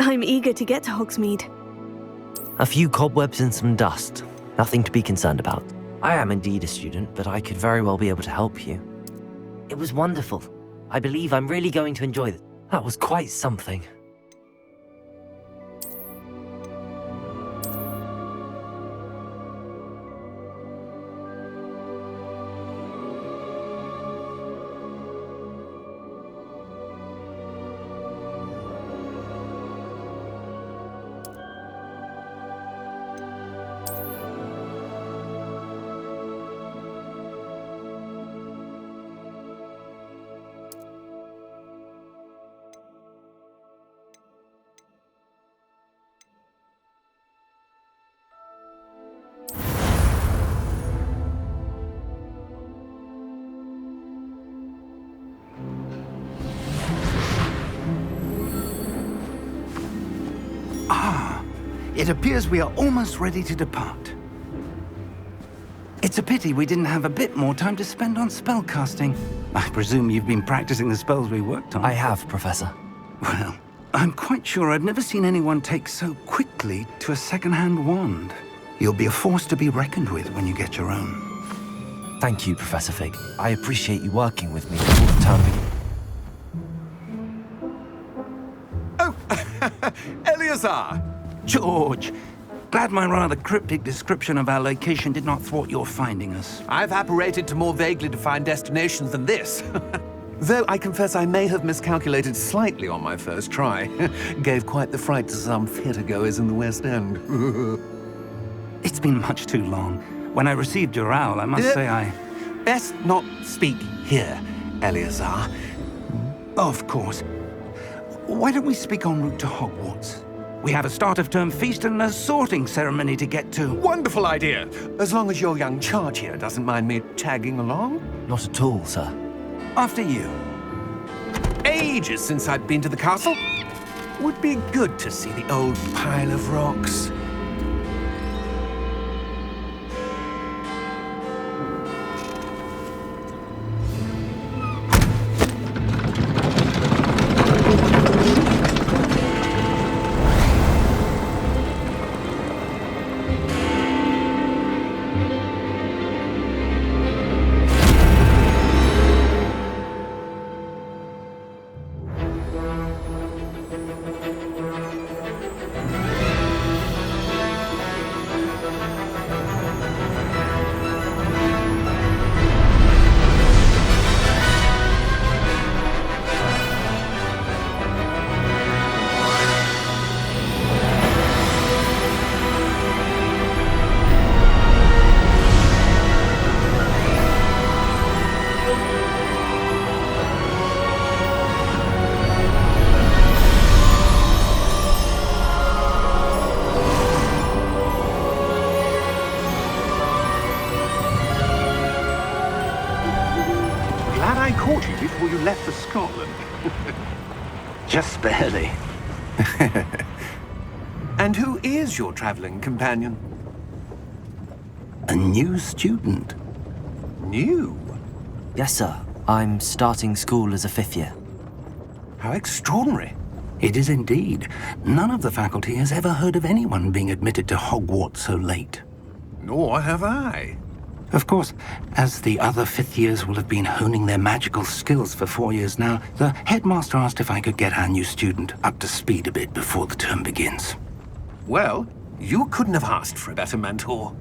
I'm eager to get to Hogsmeade. A few cobwebs and some dust. Nothing to be concerned about. I am indeed a student, but I could very well be able to help you. It was wonderful. I believe I'm really going to enjoy it. That was quite something. It appears we are almost ready to depart. It's a pity we didn't have a bit more time to spend on spellcasting. I presume you've been practicing the spells we worked on. I have, Professor. Well, I'm quite sure I've never seen anyone take so quickly to a second-hand wand. You'll be a force to be reckoned with when you get your own. Thank you, Professor Fig. I appreciate you working with me before the term begins. Oh, Eleazar! George, glad my rather cryptic description of our location did not thwart your finding us. I've apparated to more vaguely defined destinations than this. Though I confess I may have miscalculated slightly on my first try. Gave quite the fright to some theatre-goers in the West End. It's been much too long. When I received your owl, I must say I... Best not speak here, Eleazar. Of course. Why don't we speak en route to Hogwarts? We have a start-of-term feast and a sorting ceremony to get to. Wonderful idea! As long as your young charge here doesn't mind me tagging along. Not at all, sir. After you. Ages since I'd been to the castle. Would be good to see the old pile of rocks. Before you left for Scotland. Just barely. And who is your traveling companion? A new student. New? Yes, sir. I'm starting school as a 5th year. How extraordinary. It is indeed. None of the faculty has ever heard of anyone being admitted to Hogwarts so late. Nor have I. Of course, as the other 5th years will have been honing their magical skills for 4 years now, the headmaster asked if I could get our new student up to speed a bit before the term begins. Well, you couldn't have asked for a better mentor.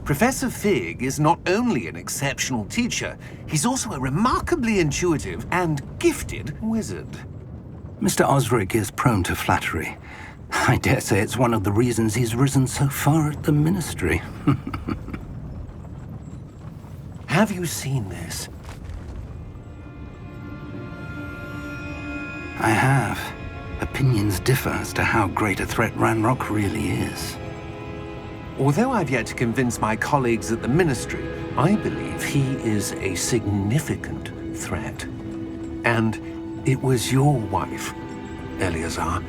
Professor Fig is not only an exceptional teacher, he's also a remarkably intuitive and gifted wizard. Mr. Osric is prone to flattery. I dare say it's one of the reasons he's risen so far at the ministry. Have you seen this? I have. Opinions differ as to how great a threat Ranrock really is. Although I've yet to convince my colleagues at the Ministry, I believe he is a significant threat. And it was your wife, Eleazar,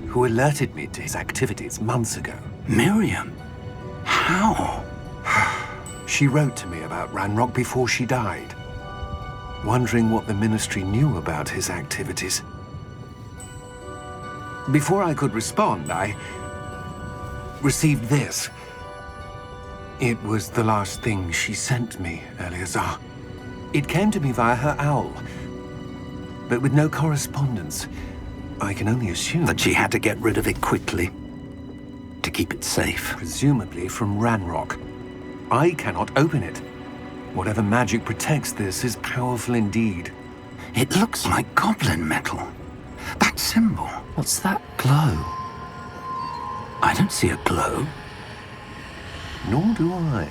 who alerted me to his activities months ago. Miriam? How? She wrote to me about Ranrock before she died, wondering what the Ministry knew about his activities. Before I could respond, I received this. It was the last thing she sent me, Eleazar. It came to me via her owl, but with no correspondence. I can only assume That she had to get rid of it quickly to keep it safe. presumably from Ranrock. I cannot open it. Whatever magic protects this is powerful indeed. It looks like goblin metal. That symbol. What's that glow? I don't see a glow. Nor do I.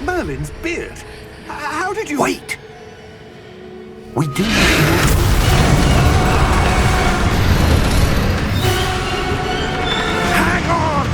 Merlin's beard. How did you... Wait! We do need to... Hang on!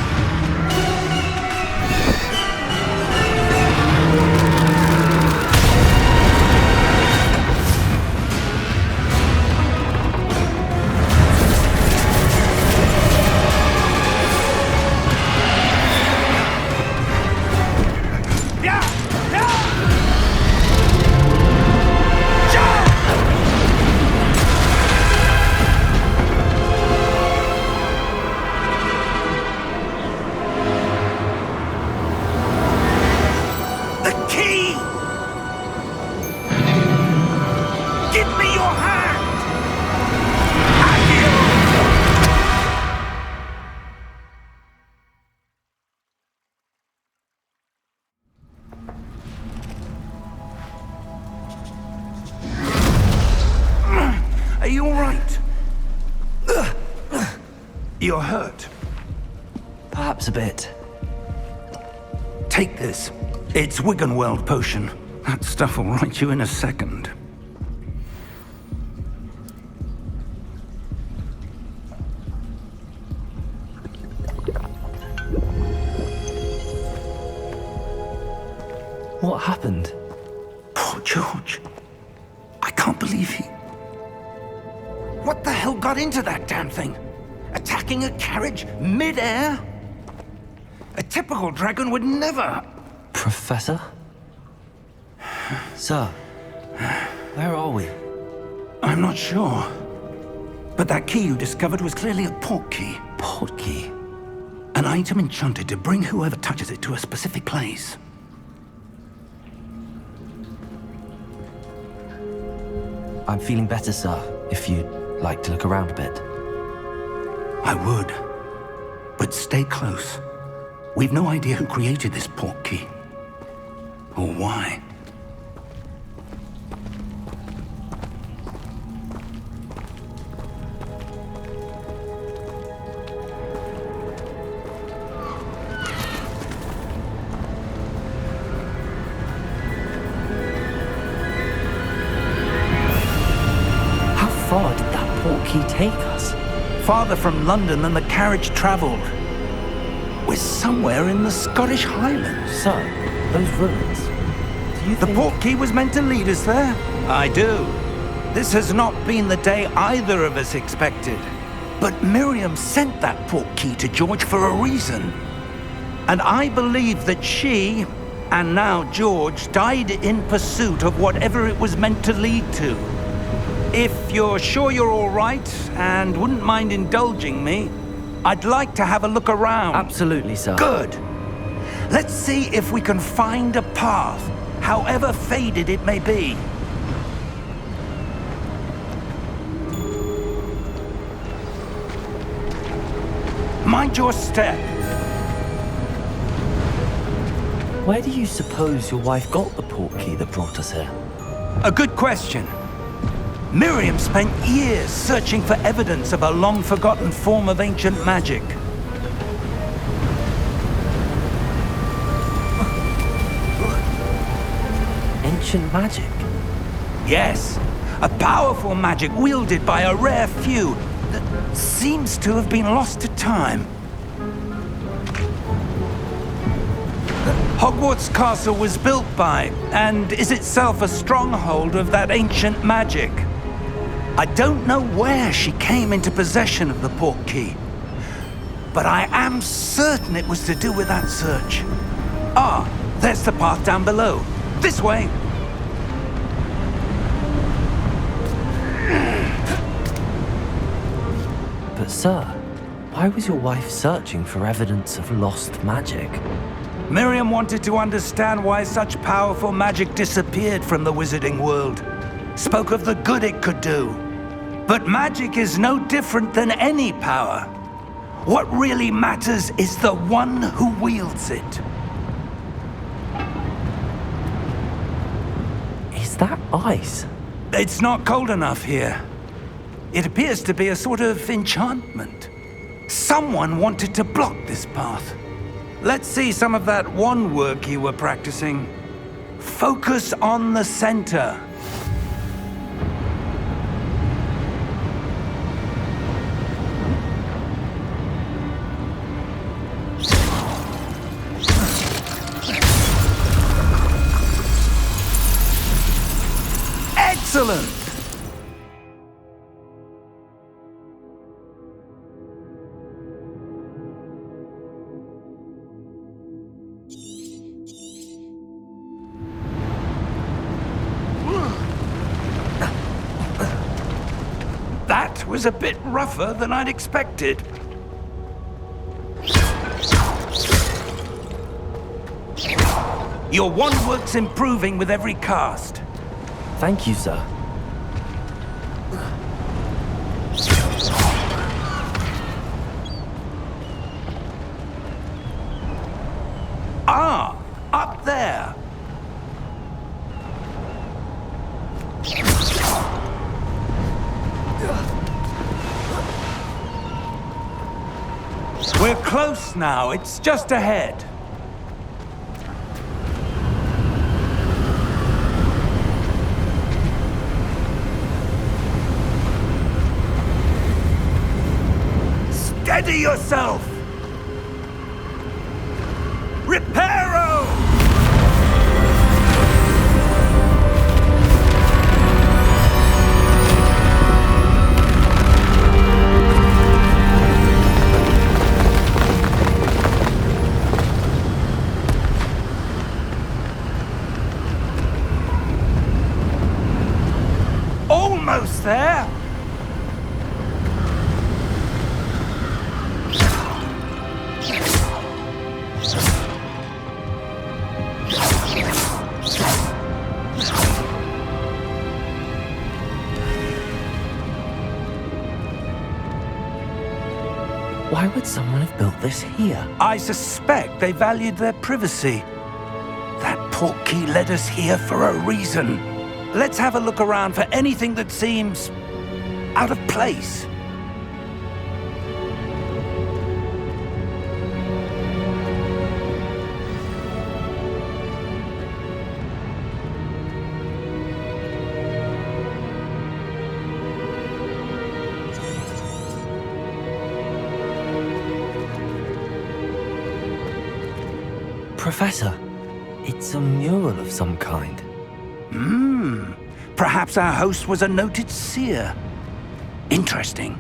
Are you all right? You're hurt. Perhaps a bit. Take this. It's Wiggenweld potion. That stuff will right you in a second. What happened? Poor George. I can't believe he... What the hell got into that damn thing? Attacking a carriage mid-air? A typical dragon would never... Professor? Sir, where are we? I'm not sure. But that key you discovered was clearly a portkey. Portkey? An item enchanted to bring whoever touches it to a specific place. I'm feeling better, sir, if you'd like to look around a bit. I would. But stay close. We've no idea who created this portkey. Or why. How far did that portkey take us? Farther from London than the carriage traveled. We're somewhere in the Scottish Highlands. Sir, those ruins. Do you The think... portkey was meant to lead us there? I do. This has not been the day either of us expected. But Miriam sent that portkey to George for a reason. And I believe that she, and now George, died in pursuit of whatever it was meant to lead to. If you're sure you're all right, and wouldn't mind indulging me, I'd like to have a look around. Absolutely, sir. Good. Let's see if we can find a path, however faded it may be. Mind your step. Where do you suppose your wife got the portkey that brought us here? A good question. Miriam spent years searching for evidence of a long-forgotten form of ancient magic. Ancient magic? Yes, a powerful magic wielded by a rare few that seems to have been lost to time. Hogwarts Castle was built by, and is itself a stronghold of that ancient magic. I don't know where she came into possession of the portkey, but I am certain it was to do with that search. Ah, There's the path down below. This way! But sir, why was your wife searching for evidence of lost magic? Miriam wanted to understand why such powerful magic disappeared from the wizarding world. Spoke of the good it could do. But magic is no different than any power. What really matters is the one who wields it. Is that ice? It's not cold enough here. It appears to be a sort of enchantment. Someone wanted to block this path. Let's see some of that wand work you were practicing. Focus on the center. Excellent! That was a bit rougher than I'd expected. Your wand work's improving with every cast. Thank you, sir. Ah, up there. We're close now. It's just ahead. Steady yourself! Reparo! Almost there! Why would someone have built this here? I suspect they valued their privacy. That Portkey led us here for a reason. Let's have a look around for anything that seems out of place. Professor, it's a mural of some kind. Perhaps our host was a noted seer. Interesting.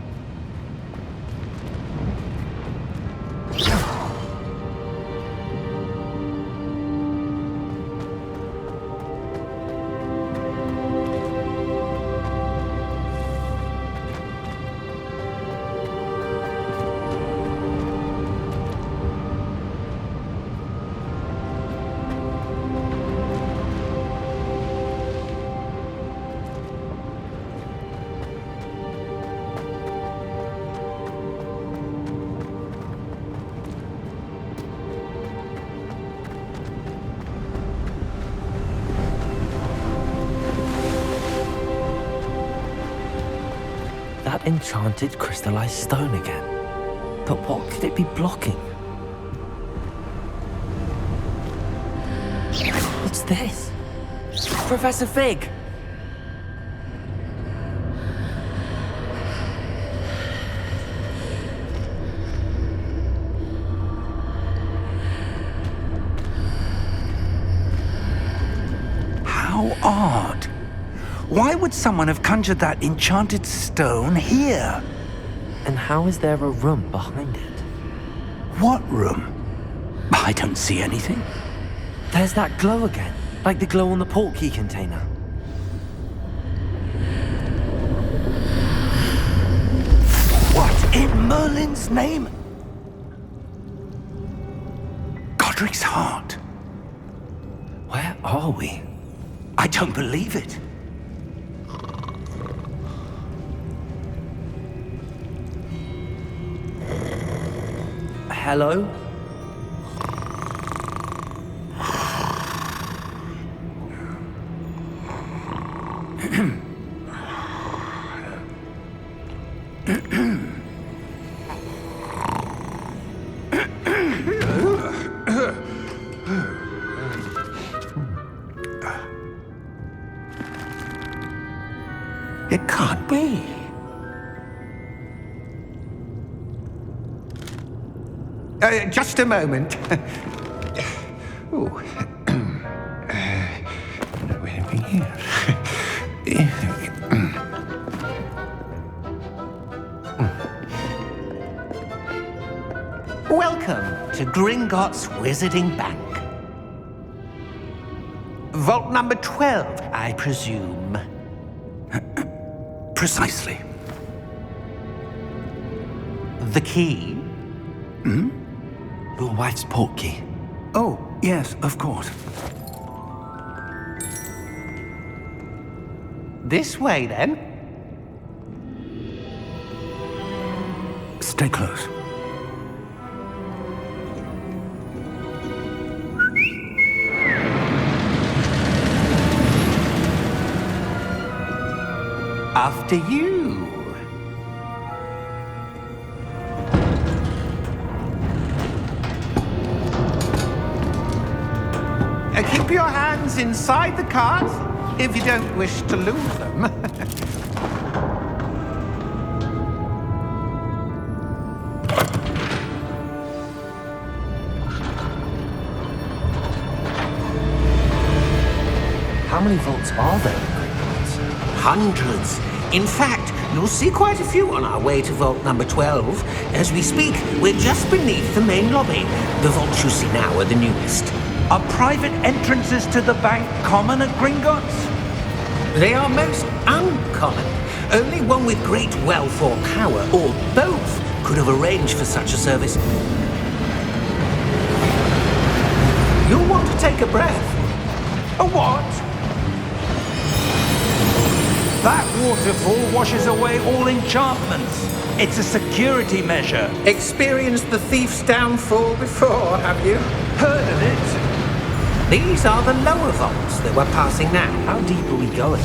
That enchanted crystallized stone again. But what could it be blocking? What's this? Professor Fig! How odd. Why would someone have conjured that enchanted stone here? And how is there a room behind it? What room? I don't see anything. There's that glow again, like the glow on the Portkey container. What in Merlin's name? Godric's heart. Where are we? I don't believe it. Hello? It can't be. Just a moment. Ooh. Where are we here? Welcome to Gringotts Wizarding Bank. Vault number 12, I presume. Precisely. The key? Hmm? Your wife's Portkey. Oh, yes, of course. This way, then. Stay close. After you. Keep your hands inside the cart if you don't wish to lose them. How many vaults are there in Gringotts? Hundreds. In fact, you'll see quite a few on our way to vault number 12. As we speak, we're just beneath the main lobby. The vaults you see now are the newest. Are private entrances to the bank common at Gringotts? They are most uncommon. Only one with great wealth or power, or both, could have arranged for such a service. You'll want to take a breath. A what? That waterfall washes away all enchantments. It's a security measure. Experienced the thief's downfall before, have you? Heard of it? These are the lower vaults that we're passing now. How deep are we going?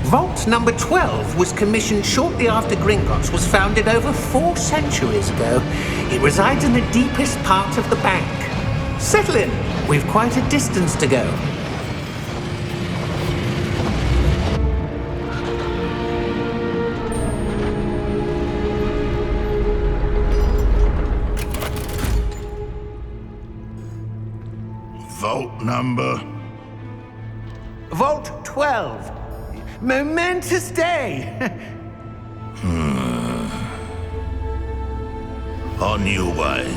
Vault number 12 was commissioned shortly after Gringotts was founded over 4 centuries ago. It resides in the deepest part of the bank. Settle in. We've quite a distance to go. Vault number? Vault 12. Momentous day. On your way.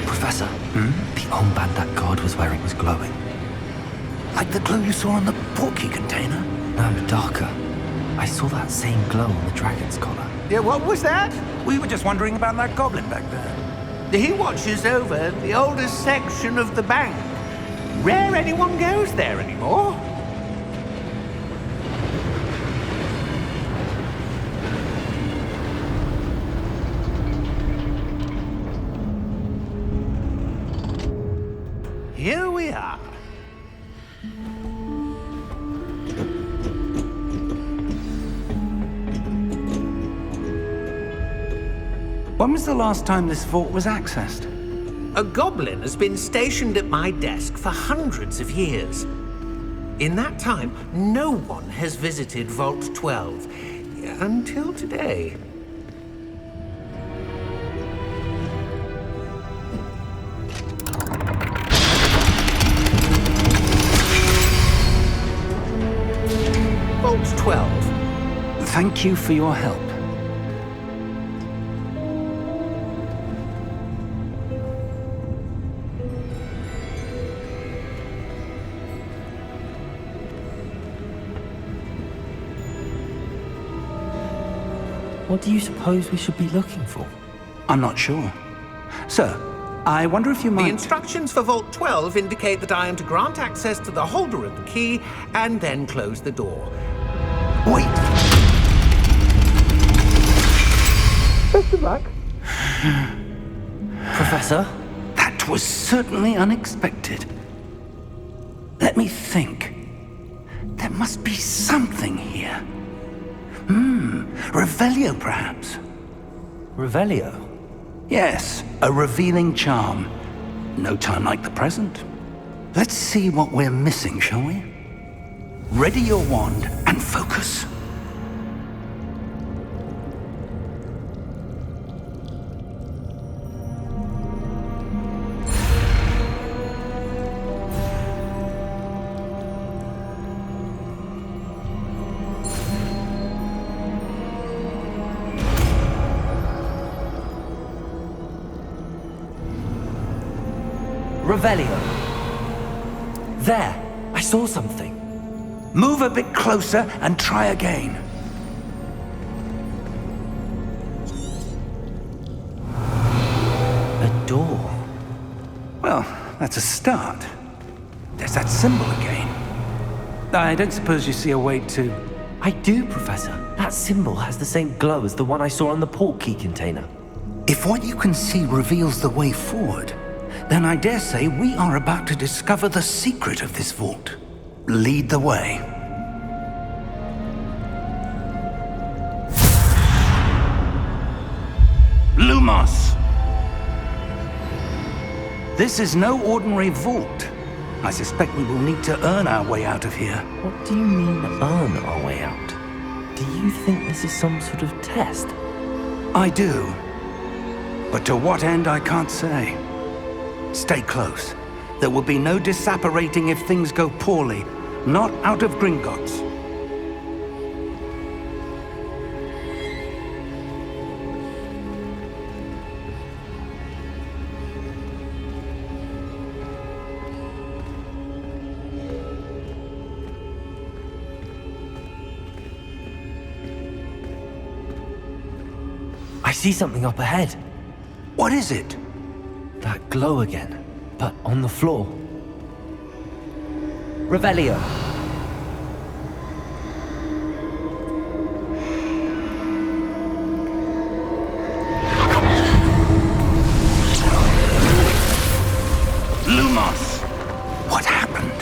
Professor, the armband that guard was wearing was glowing. Like the glow you saw on the Portkey container? No, darker. I saw that same glow on the dragon's collar. Yeah, what was that? We were just wondering about that goblin back there. He watches over the oldest section of the bank. Rare anyone goes there anymore. Here we are. When was the last time this vault was accessed? A goblin has been stationed at my desk for hundreds of years. In that time, no one has visited Vault 12 until today. 12. Thank you for your help. What do you suppose we should be looking for? I'm not sure. Sir, I wonder if you might... The instructions for Vault 12 indicate that I am to grant access to the holder of the key and then close the door. Wait! Best of luck. Professor? That was certainly unexpected. Let me think. There must be something here. Revelio, perhaps? Revelio? Yes, a revealing charm. No time like the present. Let's see what we're missing, shall we? Ready your wand and focus. Revelio. There, I saw something. Move a bit closer and try again. A door. Well, that's a start. There's that symbol again. I don't suppose you see a way to... I do, Professor. That symbol has the same glow as the one I saw on the Portkey container. If what you can see reveals the way forward, then I dare say we are about to discover the secret of this vault. Lead the way. Lumos! This is no ordinary vault. I suspect we will need to earn our way out of here. What do you mean, earn our way out? Do you think this is some sort of test? I do. But to what end, I can't say. Stay close. There will be no disapparating if things go poorly. Not out of Gringotts. I see something up ahead. What is it? That glow again, but on the floor. Revelio. Lumos! What happened?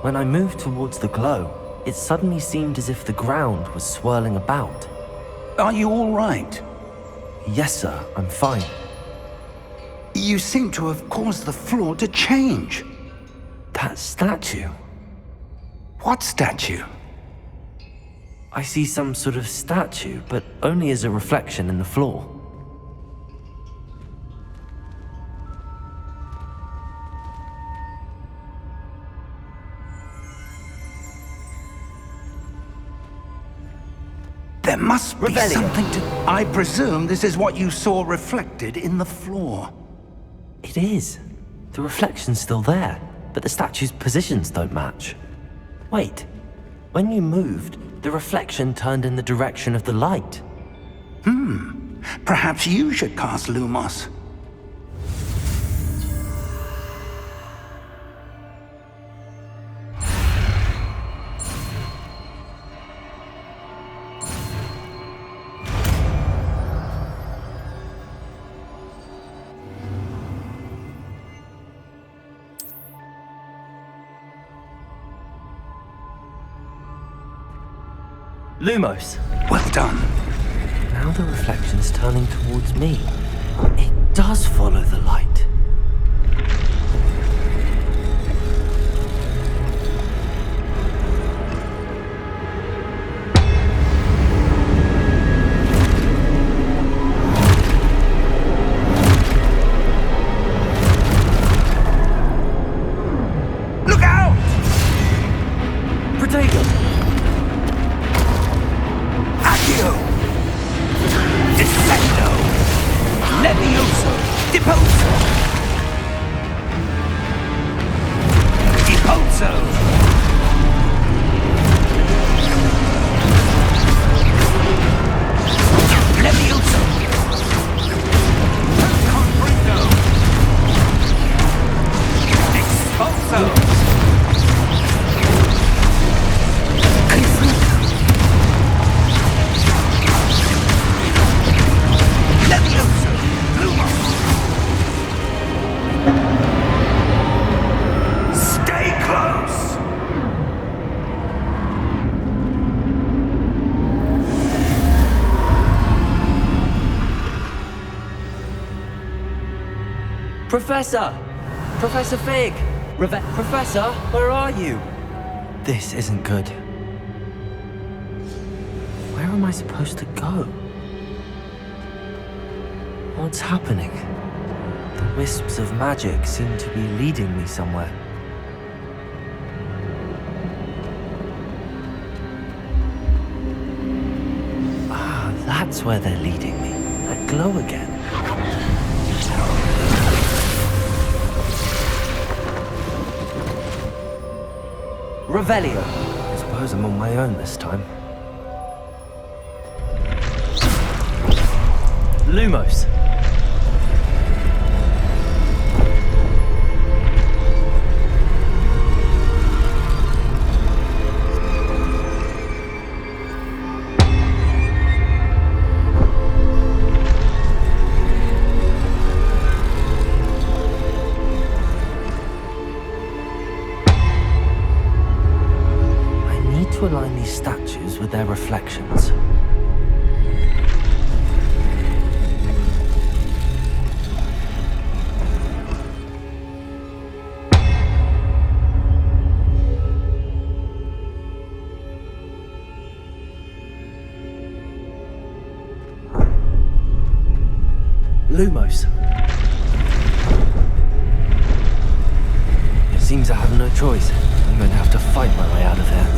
When I moved towards the glow, it suddenly seemed as if the ground was swirling about. Are you all right? Yes, sir, I'm fine. You seem to have caused the floor to change. That statue. What statue? I see some sort of statue, but only as a reflection in the floor. There must be Revelio. something to... I presume this is what you saw reflected in the floor. It is. The reflection's still there, but the statue's positions don't match. Wait, when you moved, the reflection turned in the direction of the light. Perhaps you should cast Lumos. Lumos. Well done. Now the reflection's turning towards me. It does follow the light. Look out! Protego! Depulso! Depulso! Levioso! Confringo! Expulso! Levioso! Lumos! Stay close! Professor! Professor Fig! Professor, where are you? This isn't good. Where am I supposed to go? What's happening? The wisps of magic seem to be leading me somewhere. Ah, that's where they're leading me. That glow again. Revelio. I suppose I'm on my own this time. Lumos. Align these statues with their reflections. Lumos. It seems I have no choice. I'm going to have to fight my way out of here.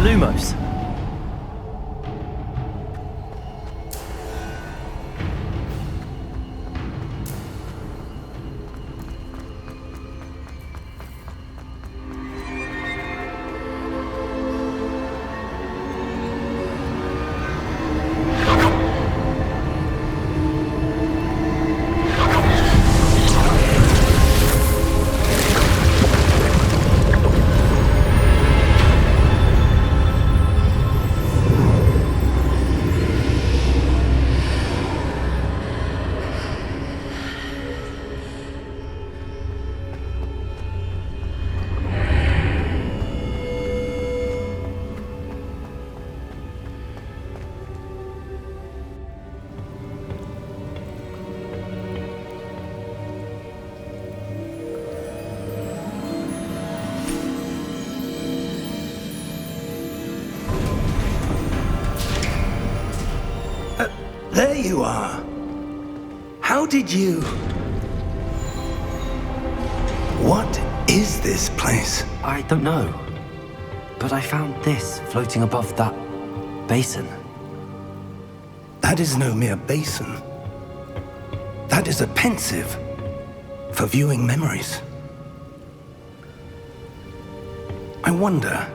Lumos. There you are. How did you... What is this place? I don't know. But I found this floating above that basin. That is no mere basin. That is a pensive for viewing memories. I wonder...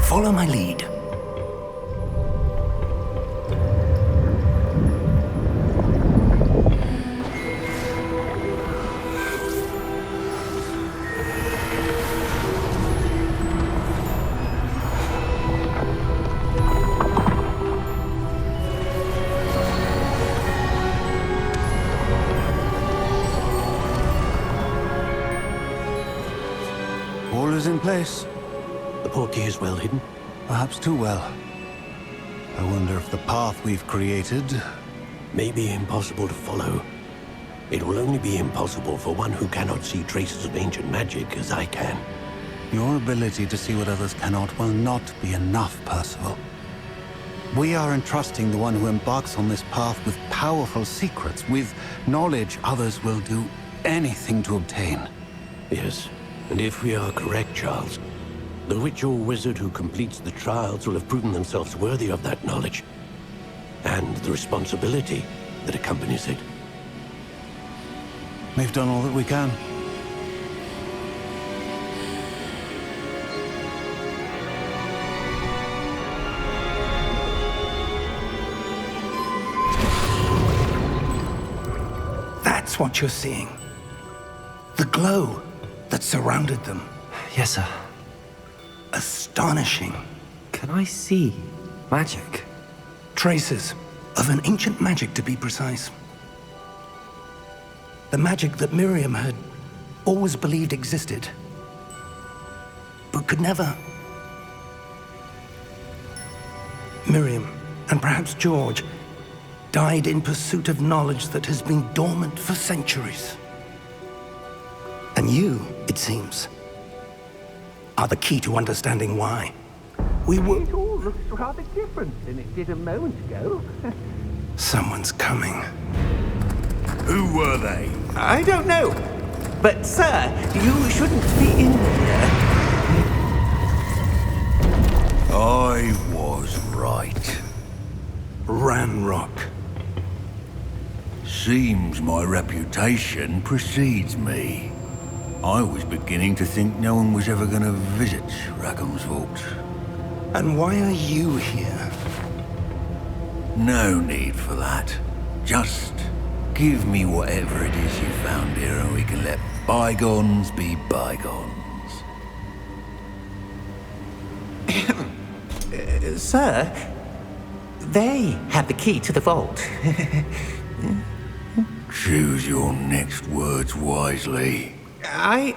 Follow my lead. All is in place. The portkey is well hidden. Perhaps too well. I wonder if the path we've created... May be impossible to follow. It will only be impossible for one who cannot see traces of ancient magic as I can. Your ability to see what others cannot will not be enough, Percival. We are entrusting the one who embarks on this path with powerful secrets, with knowledge others will do anything to obtain. Yes, and if we are correct, Charles, the witch or wizard who completes the trials will have proven themselves worthy of that knowledge, and the responsibility that accompanies it. We've done all that we can. That's what you're seeing. The glow that surrounded them. Yes, sir. Astonishing. Can I see magic? Traces of an ancient magic, to be precise. The magic that Miriam had always believed existed, but could never. Miriam, and perhaps George, died in pursuit of knowledge that has been dormant for centuries. And you, it seems, are the key to understanding why. We were... It all looks rather different than it did a moment ago. Someone's coming. Who were they? I don't know. But, sir, you shouldn't be in here. I was right. Ranrock. Seems my reputation precedes me. I was beginning to think no one was ever going to visit Rackham's vault. And why are you here? No need for that. Just give me whatever it is you found here and we can let bygones be bygones. Sir, they have the key to the vault. Choose your next words wisely. I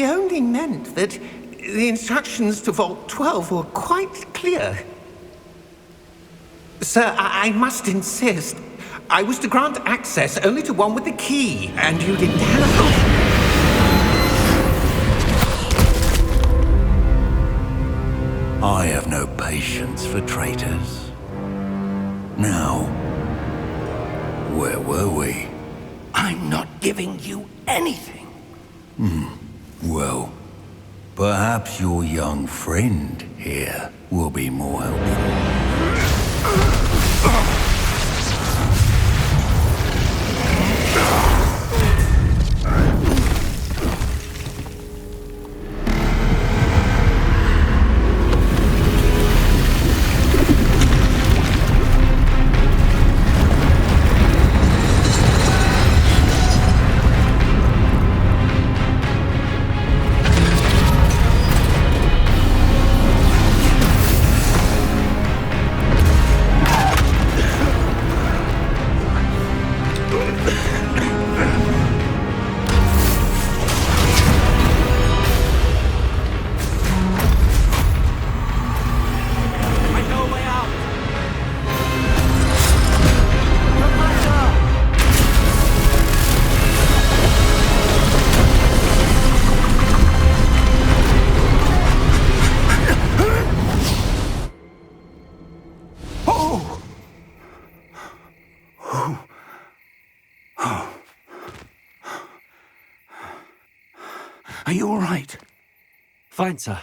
only meant that the instructions to Vault 12 were quite clear. Sir, I must insist. I was to grant access only to one with the key, and you didn't have... I have no patience for traitors. Now, where were we? I'm not giving you anything. Well, perhaps your young friend here will be more helpful. Are you all right? Fine, sir.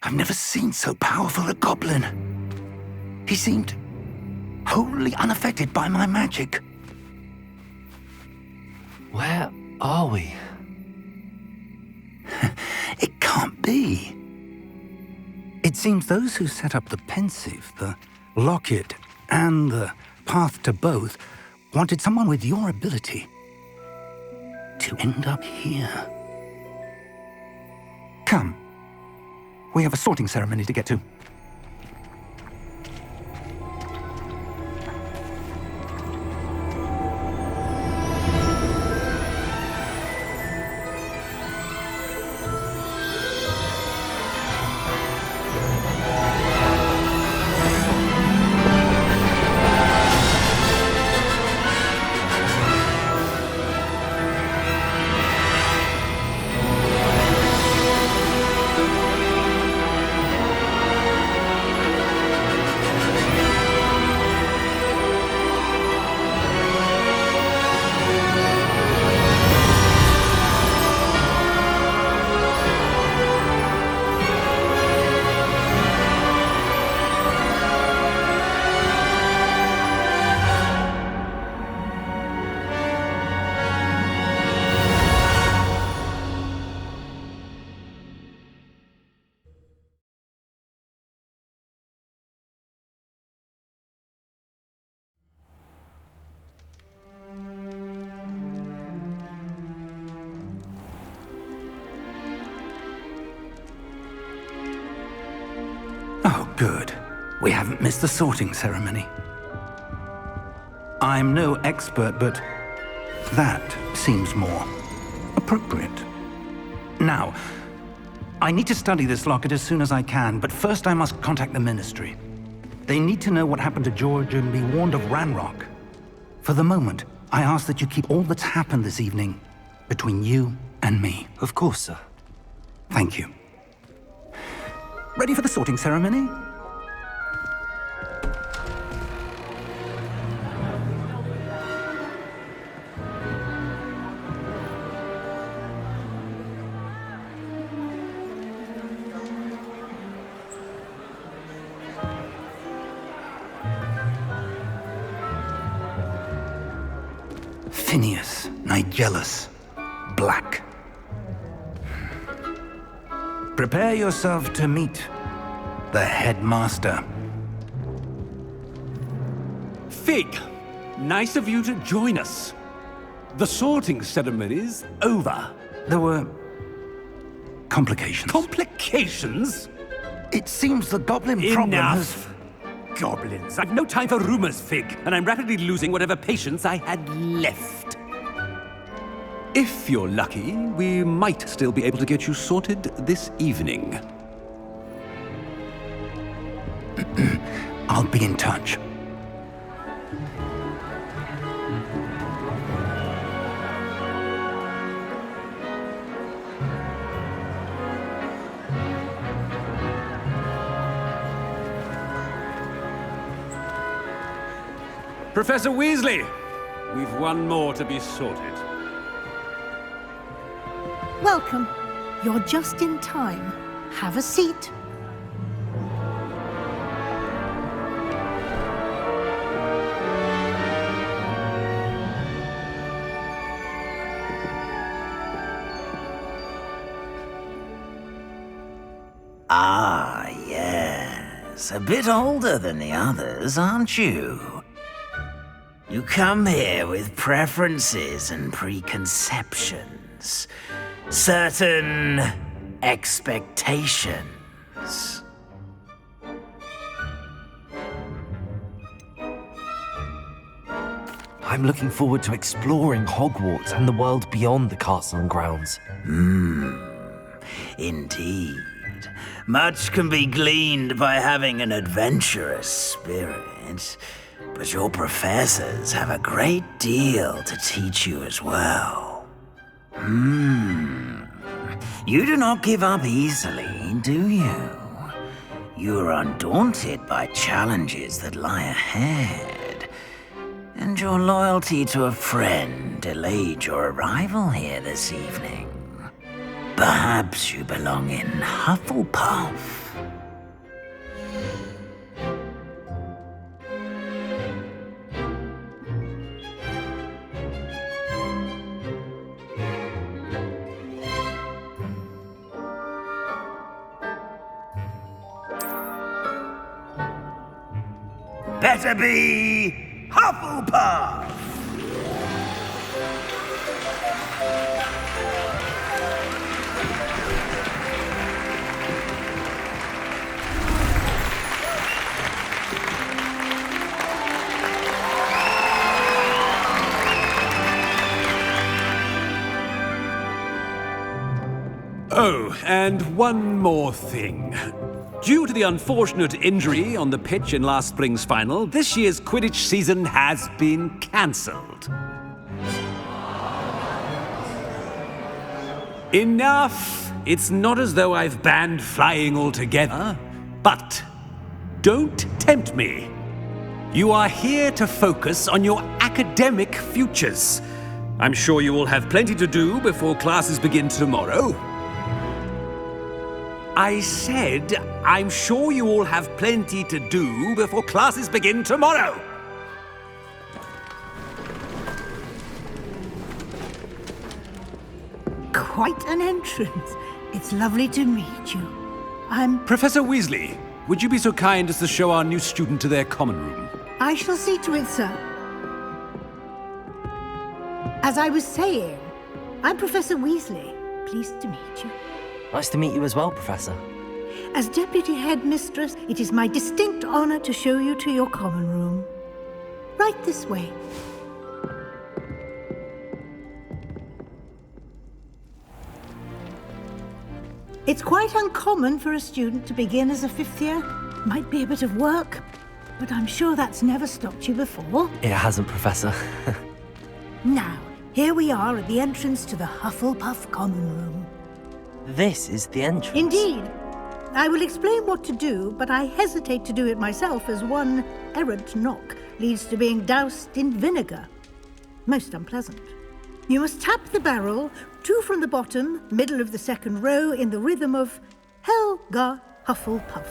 I've never seen so powerful a goblin. He seemed wholly unaffected by my magic. Where are we? It can't be. It seems those who set up the pensive, the locket, and the path to both wanted someone with your ability to end up here. Come. We have a sorting ceremony to get to. Oh, good. We haven't missed the sorting ceremony. I'm no expert, but that seems more appropriate. Now, I need to study this locket as soon as I can, but first I must contact the Ministry. They need to know what happened to George and be warned of Ranrock. For the moment, I ask that you keep all that's happened this evening between you and me. Of course, sir. Thank you. Ready for the sorting ceremony? Phineas, Nigellus, Black. Prepare yourself to meet the headmaster. Fig, nice of you to join us. The sorting ceremony's over. There were complications. Complications? It seems the goblin problem has... Enough! Goblins. I've no time for rumors, Fig, and I'm rapidly losing whatever patience I had left. If you're lucky, we might still be able to get you sorted this evening. I'll be in touch. Professor Weasley, we've one more to be sorted. Welcome. You're just in time. Have a seat. Ah, yes. A bit older than the others, aren't you? You come here with preferences and preconceptions. Certain expectations. I'm looking forward to exploring Hogwarts and the world beyond the castle and grounds. Indeed. Much can be gleaned by having an adventurous spirit, but your professors have a great deal to teach you as well. You do not give up easily, do you? You are undaunted by challenges that lie ahead, and your loyalty to a friend delayed your arrival here this evening. Perhaps you belong in Hufflepuff. Better be Hufflepuff! Oh, and one more thing. Due to the unfortunate injury on the pitch in last spring's final, this year's Quidditch season has been cancelled. Enough! It's not as though I've banned flying altogether, but don't tempt me. You are here to focus on your academic futures. I'm sure you will have plenty to do before classes begin tomorrow. I said, I'm sure you all have plenty to do before classes begin tomorrow. Quite an entrance. It's lovely to meet you. Professor Weasley, would you be so kind as to show our new student to their common room? I shall see to it, sir. As I was saying, I'm Professor Weasley. Pleased to meet you. Nice to meet you as well, Professor. As Deputy Headmistress, it is my distinct honor to show you to your common room. Right this way. It's quite uncommon for a student to begin as a fifth year. Might be a bit of work, but I'm sure that's never stopped you before. It hasn't, Professor. Now, here we are at the entrance to the Hufflepuff common room. This is the entrance. Indeed. I will explain what to do, but I hesitate to do it myself as one errant knock leads to being doused in vinegar. Most unpleasant. You must tap the barrel, 2 from the bottom, middle of the second row, in the rhythm of Helga Hufflepuff.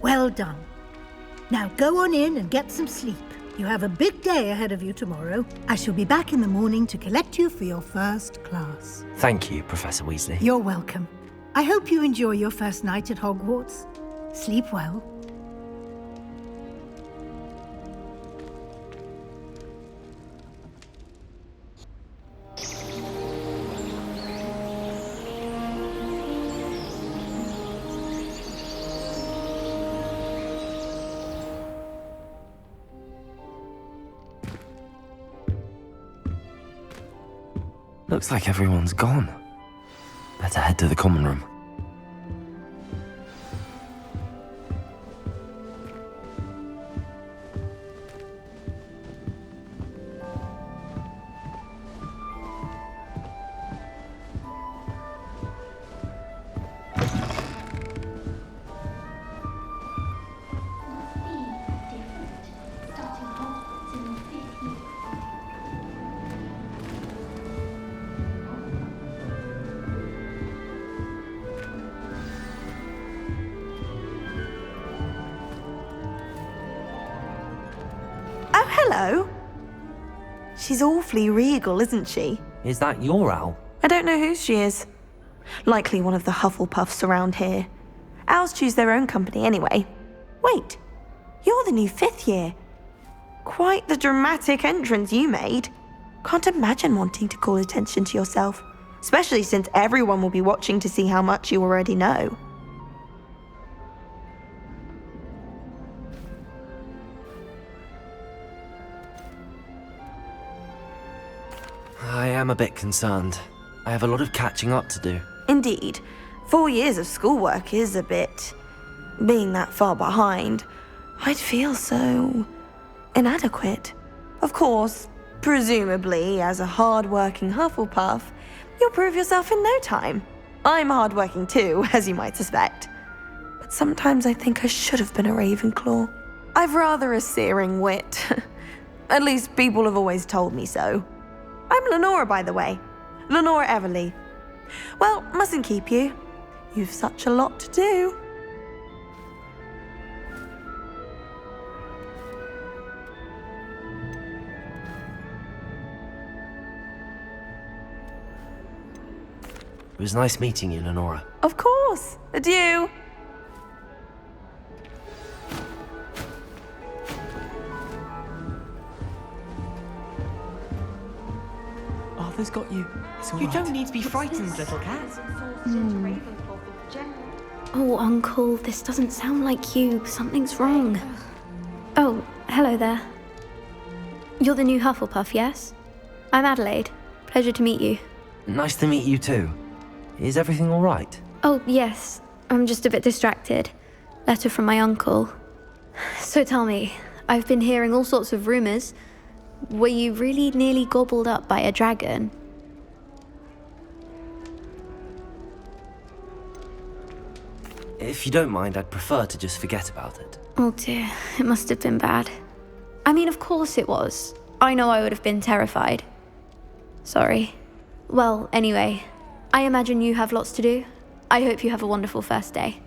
Well done. Now go on in and get some sleep. You have a big day ahead of you tomorrow. I shall be back in the morning to collect you for your first class. Thank you, Professor Weasley. You're welcome. I hope you enjoy your first night at Hogwarts. Sleep well. Looks like everyone's gone. Better head to the common room. Hello. She's awfully regal, isn't she? Is that your owl? I don't know who she is. Likely one of the Hufflepuffs around here. Owls choose their own company anyway. Wait, you're the new 5th year. Quite the dramatic entrance you made. Can't imagine wanting to call attention to yourself, especially since everyone will be watching to see how much you already know. I am a bit concerned. I have a lot of catching up to do. Indeed. 4 years of schoolwork is a bit... Being that far behind, I'd feel so... inadequate. Of course, presumably, as a hard-working Hufflepuff, You'll prove yourself in no time. I'm hardworking too, as you might suspect. But sometimes I think I should have been a Ravenclaw. I've rather a searing wit. At least people have always told me so. I'm Lenora, by the way. Lenora Everly. Well, mustn't keep you. You've such a lot to do. It was nice meeting you, Lenora. Of course. Adieu. Arthur's got you. You don't need to be frightened, little cat. Oh, Uncle, this doesn't sound like you. Something's wrong. Oh, hello there. You're the new Hufflepuff, yes? I'm Adelaide. Pleasure to meet you. Nice to meet you too. Is everything all right? Oh, yes. I'm just a bit distracted. Letter from my uncle. So tell me, I've been hearing all sorts of rumors. Were you really nearly gobbled up by a dragon? If you don't mind, I'd prefer to just forget about it. Oh dear, it must have been bad. I mean, of course it was. I know I would have been terrified. Sorry. Well, anyway, I imagine you have lots to do. I hope you have a wonderful first day.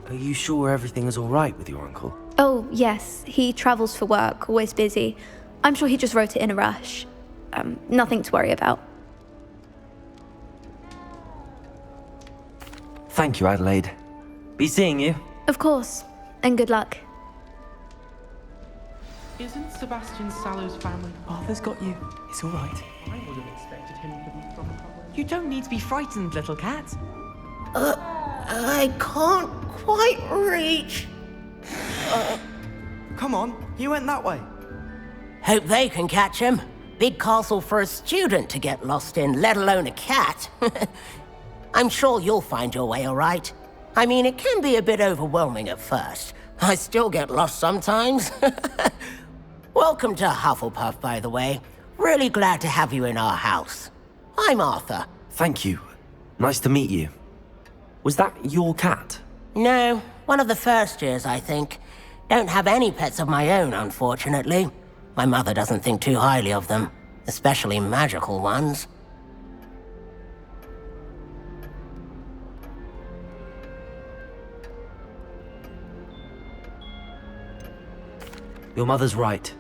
Are you sure everything is all right with your uncle? Oh, yes. He travels for work, always busy. I'm sure he just wrote it in a rush. Nothing to worry about. Thank you, Adelaide. Be seeing you. Of course. And good luck. Isn't Sebastian Sallow's family? Arthur's got you. It's all right. I would have expected him to be from somewhere. You don't need to be frightened, little cat. I can't quite reach. Come on, you went that way. Hope they can catch him. Big castle for a student to get lost in, let alone a cat. I'm sure you'll find your way all right. I mean, it can be a bit overwhelming at first. I still get lost sometimes. Welcome to Hufflepuff, by the way. Really glad to have you in our house. I'm Arthur. Thank you. Nice to meet you. Was that your cat? No, one of the first years, I think. Don't have any pets of my own, unfortunately. My mother doesn't think too highly of them, especially magical ones. Your mother's right.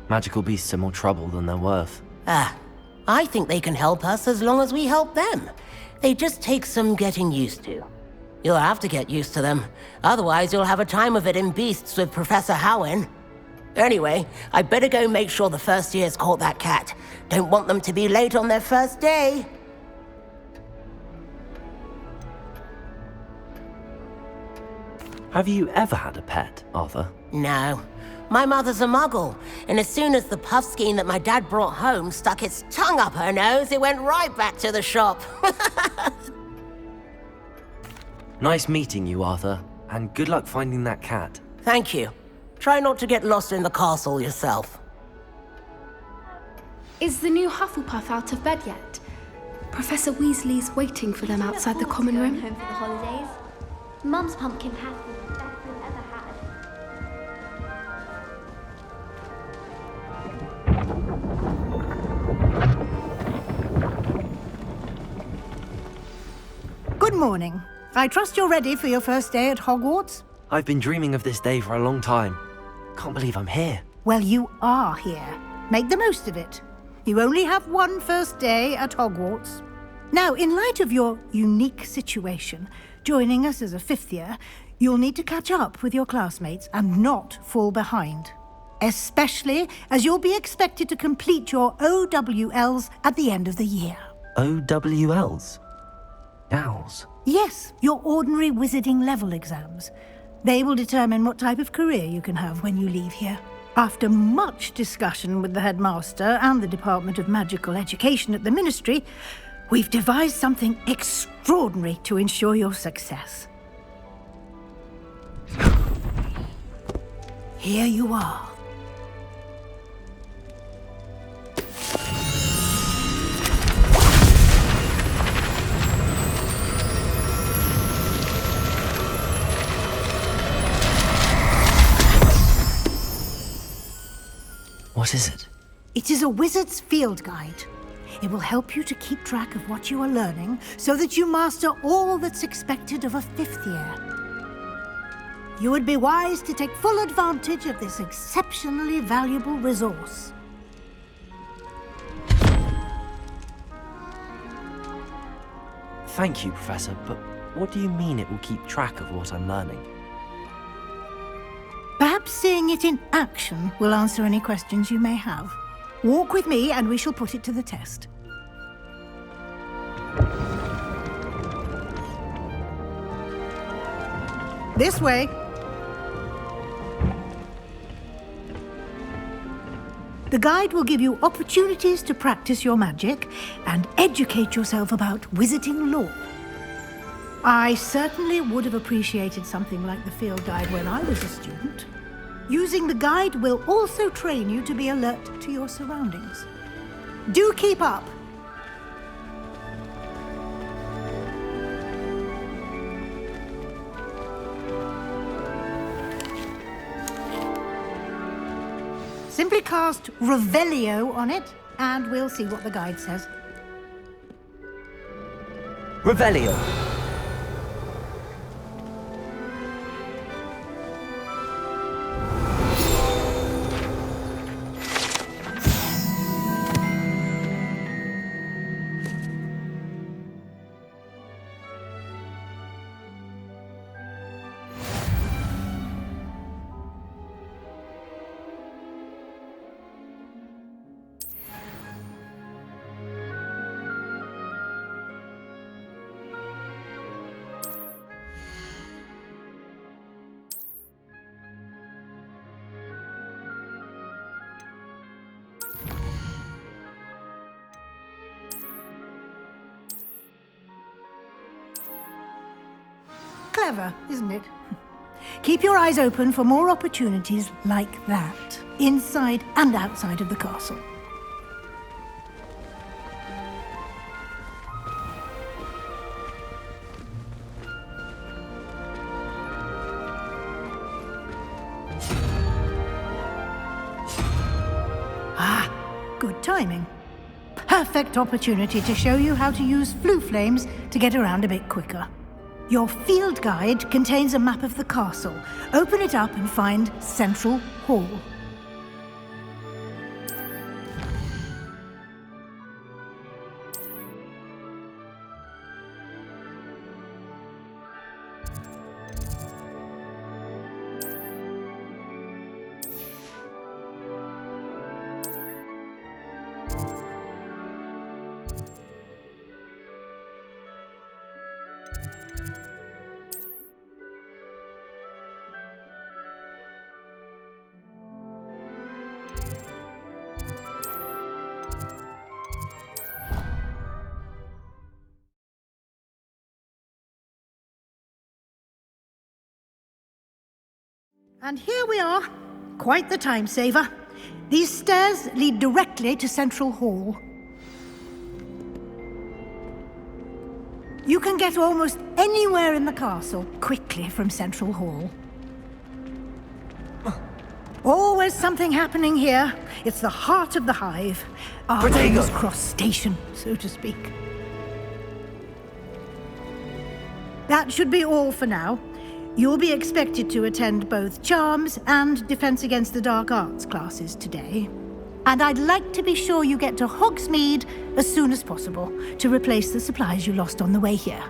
Magical beasts are more trouble than they're worth. I think they can help us as long as we help them. They just take some getting used to. You'll have to get used to them. Otherwise, you'll have a time of it in Beasts with Professor Howin. Anyway, I better go make sure the first years caught that cat. Don't want them to be late on their first day. Have you ever had a pet, Arthur? No. My mother's a muggle, and as soon as the puff skein that my dad brought home stuck its tongue up her nose, it went right back to the shop. Nice meeting you, Arthur, and good luck finding that cat. Thank you. Try not to get lost in the castle yourself. Is the new Hufflepuff out of bed yet? Professor Weasley's waiting for them outside the common room. Home for the holidays. Mum's pumpkin patch was the best we've ever had. Good morning. I trust you're ready for your first day at Hogwarts? I've been dreaming of this day for a long time. Can't believe I'm here. Well, you are here. Make the most of it. You only have one first day at Hogwarts. Now, in light of your unique situation, joining us as a fifth year, you'll need to catch up with your classmates and not fall behind. Especially as you'll be expected to complete your OWLs at the end of the year. OWLs? Owls? Yes, your ordinary wizarding level exams. They will determine what type of career you can have when you leave here. After much discussion with the headmaster and the Department of Magical Education at the Ministry, we've devised something extraordinary to ensure your success. Here you are. What is it? It is a wizard's field guide. It will help you to keep track of what you are learning so that you master all that's expected of a 5th year. You would be wise to take full advantage of this exceptionally valuable resource. Thank you, Professor, but what do you mean it will keep track of what I'm learning? Perhaps seeing it in action will answer any questions you may have. Walk with me and we shall put it to the test. This way. The guide will give you opportunities to practice your magic and educate yourself about wizarding lore. I certainly would have appreciated something like the field guide when I was a student. Using the guide will also train you to be alert to your surroundings. Do keep up! Simply cast Revelio on it, and we'll see what the guide says. Revelio! Clever, isn't it? Keep your eyes open for more opportunities like that, inside and outside of the castle. Ah, good timing. Perfect opportunity to show you how to use flue flames to get around a bit quicker. Your field guide contains a map of the castle. Open it up and find Central Hall. And here we are. Quite the time saver. These stairs lead directly to Central Hall. You can get almost anywhere in the castle quickly from Central Hall. Always something happening here. It's the heart of the hive. Our King's Cross station, so to speak. That should be all for now. You'll be expected to attend both Charms and Defense Against the Dark Arts classes today. And I'd like to be sure you get to Hogsmeade as soon as possible to replace the supplies you lost on the way here.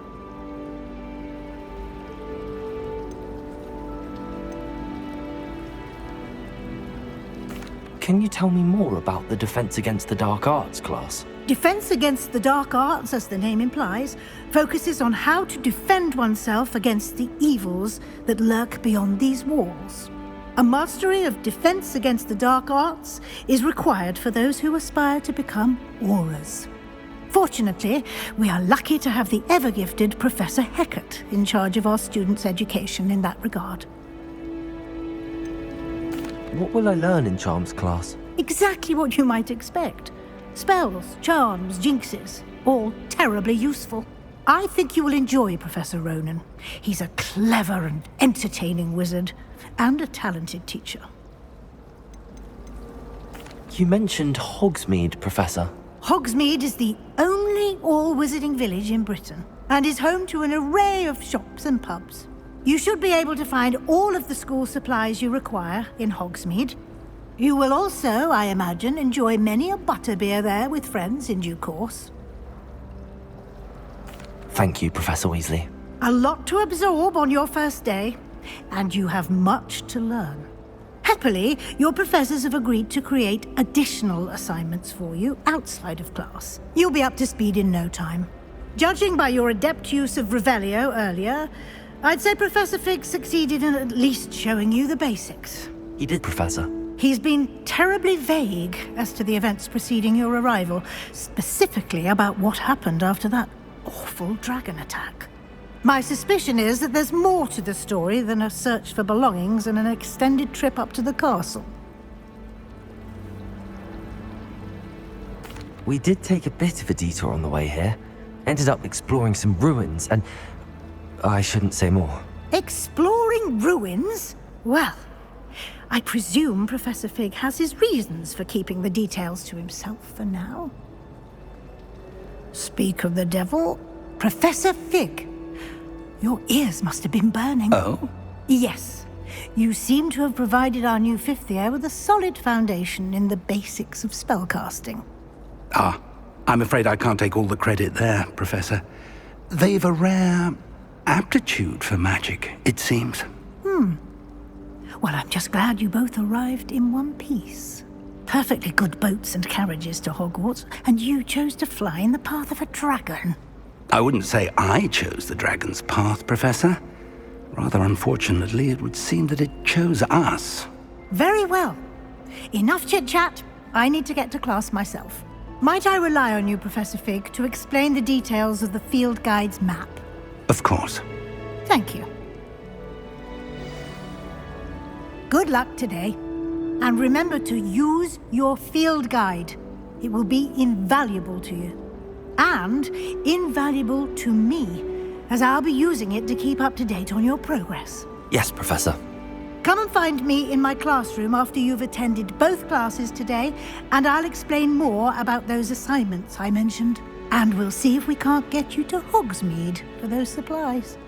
Can you tell me more about the Defense Against the Dark Arts class? Defense Against the Dark Arts, as the name implies, focuses on how to defend oneself against the evils that lurk beyond these walls. A mastery of Defense Against the Dark Arts is required for those who aspire to become Aurors. Fortunately, we are lucky to have the ever-gifted Professor Hecat in charge of our students' education in that regard. What will I learn in Charms class? Exactly what you might expect. Spells, charms, jinxes, all terribly useful. I think you will enjoy Professor Ronan. He's a clever and entertaining wizard, and a talented teacher. You mentioned Hogsmeade, Professor. Hogsmeade is the only all-wizarding village in Britain, and is home to an array of shops and pubs. You should be able to find all of the school supplies you require in Hogsmeade. You will also, I imagine, enjoy many a butterbeer there with friends in due course. Thank you, Professor Weasley. A lot to absorb on your first day, and you have much to learn. Happily, your professors have agreed to create additional assignments for you outside of class. You'll be up to speed in no time. Judging by your adept use of Revelio earlier, I'd say Professor Fig succeeded in at least showing you the basics. He did, Professor. He's been terribly vague as to the events preceding your arrival, specifically about what happened after that awful dragon attack. My suspicion is that there's more to the story than a search for belongings and an extended trip up to the castle. We did take a bit of a detour on the way here. Ended up exploring some ruins, and I shouldn't say more. Exploring ruins? Well, I presume Professor Fig has his reasons for keeping the details to himself for now. Speak of the devil, Professor Fig. Your ears must have been burning. Oh? Yes. You seem to have provided our new fifth year with a solid foundation in the basics of spellcasting. Ah, I'm afraid I can't take all the credit there, Professor. They've a rare aptitude for magic, it seems. Well, I'm just glad you both arrived in one piece. Perfectly good boats and carriages to Hogwarts, and you chose to fly in the path of a dragon. I wouldn't say I chose the dragon's path, Professor. Rather unfortunately, it would seem that it chose us. Very well. Enough chit-chat. I need to get to class myself. Might I rely on you, Professor Fig, to explain the details of the field guide's map? Of course. Thank you. Good luck today. And remember to use your field guide. It will be invaluable to you. And invaluable to me, as I'll be using it to keep up to date on your progress. Yes, Professor. Come and find me in my classroom after you've attended both classes today, and I'll explain more about those assignments I mentioned. And we'll see if we can't get you to Hogsmeade for those supplies.